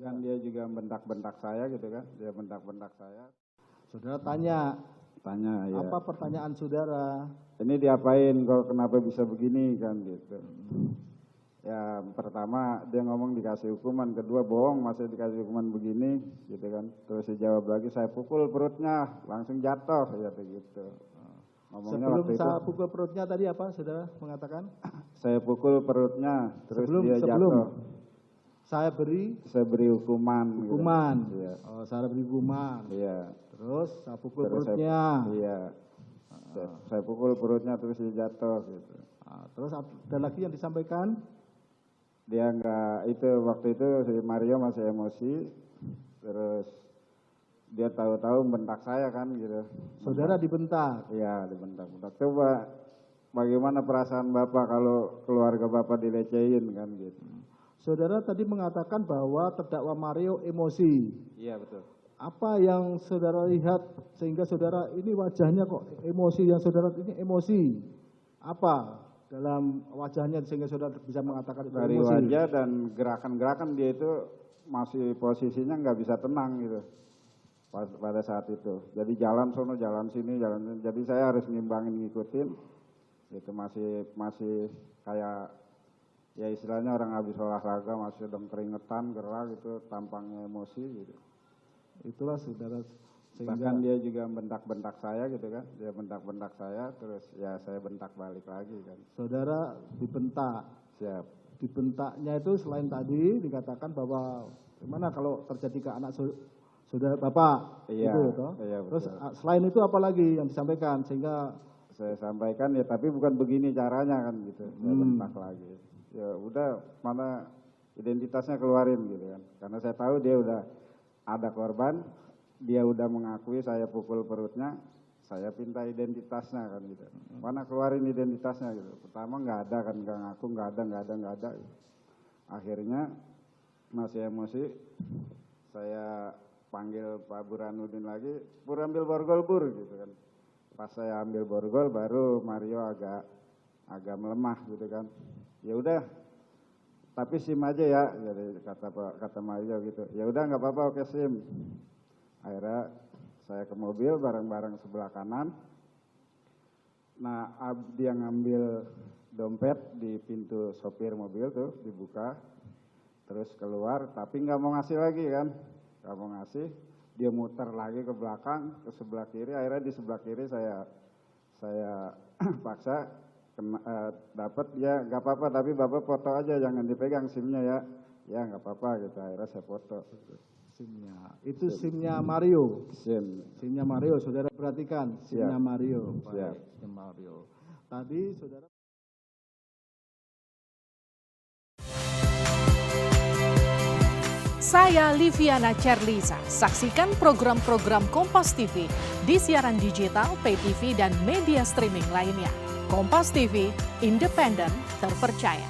Kan dia juga bentak-bentak saya gitu kan, dia bentak-bentak saya. Saudara tanya ya. apa pertanyaan saudara? Ini diapain kok, kenapa bisa begini kan gitu. Ya pertama dia ngomong dikasih hukuman, kedua bohong masih dikasih hukuman begini gitu kan. Terus dijawab lagi saya pukul perutnya langsung jatuh ya begitu. Ngomongnya Sebelum waktu itu, saya pukul perutnya tadi apa saudara mengatakan? saya pukul perutnya terus dia jatuh. Saya beri hukuman. Hukuman. Gitu. Iya. Oh, saya beri hukuman. Iya. Terus saya pukul Terus perutnya. Iya. Saya pukul perutnya terus dia jatuh gitu. Terus ada lagi yang disampaikan? Dia enggak, itu waktu itu si Mario masih emosi, terus dia tahu-tahu bentak saya kan gitu. Saudara dibentak? Iya dibentak-bentak. Coba bagaimana perasaan Bapak kalau keluarga Bapak dilecehin kan gitu. Saudara tadi mengatakan bahwa terdakwa Mario emosi. Iya betul. Apa yang saudara lihat sehingga saudara ini wajahnya kok emosi, yang saudara ini emosi? Apa dalam wajahnya sehingga saudara bisa mengatakan itu dari emosi? wajah dan gerakan-gerakan dia itu masih posisinya nggak bisa tenang gitu pada saat itu. Jadi jalan sono, jalan sini, jalan sini. Jadi saya harus ngimbangin, ngikutin. Itu masih kayak ya istilahnya orang habis olahraga masih sedang keringetan, gerah gitu, tampangnya emosi gitu. Itulah saudara, sehingga bahkan dia juga bentak-bentak saya gitu kan, dia bentak-bentak saya, terus ya saya bentak balik lagi kan. Saudara dibentak. Siap. Dibentaknya itu selain tadi dikatakan bahwa gimana kalau terjadi ke anak saudara Bapak, iya, gitu toh. Iya, terus selain itu apa lagi yang disampaikan sehingga saya sampaikan ya tapi bukan begini caranya kan gitu. Saya bentak lagi. Ya udah, mana identitasnya keluarin gitu kan. Karena saya tahu dia udah ada korban, dia udah mengakui saya pukul perutnya, saya pinta identitasnya kan gitu. Mana keluarin identitasnya gitu. Pertama nggak ada kan, nggak ngaku, nggak ada. Akhirnya masih emosi, saya panggil Pak Burhanuddin lagi, Bur ambil borgol Bur gitu kan. Pas saya ambil borgol baru Mario agak melemah gitu kan. Ya udah, tapi SIM aja ya, jadi kata Mario gitu. Ya udah nggak apa-apa, oke SIM. Akhirnya saya ke mobil bareng-bareng sebelah kanan. Nah dia ngambil dompet di pintu sopir mobil tuh dibuka, terus keluar, tapi nggak mau ngasih lagi kan, nggak mau ngasih. Dia muter lagi ke belakang, ke sebelah kiri. Akhirnya di sebelah kiri saya paksa dapat, ya nggak apa-apa tapi Bapak foto aja, jangan dipegang SIM-nya ya. Ya nggak apa-apa gitu. Akhirnya saya foto. SIM-nya itu SIM-nya Mario. SIM-nya Mario, saudara perhatikan SIM-nya Mario. Siap. SIM Mario. Tadi saudara. Saya Liviana Cerlisa. Saksikan program-program Kompas TV di siaran digital, pay TV, dan media streaming lainnya. Kompas TV, independen, terpercaya.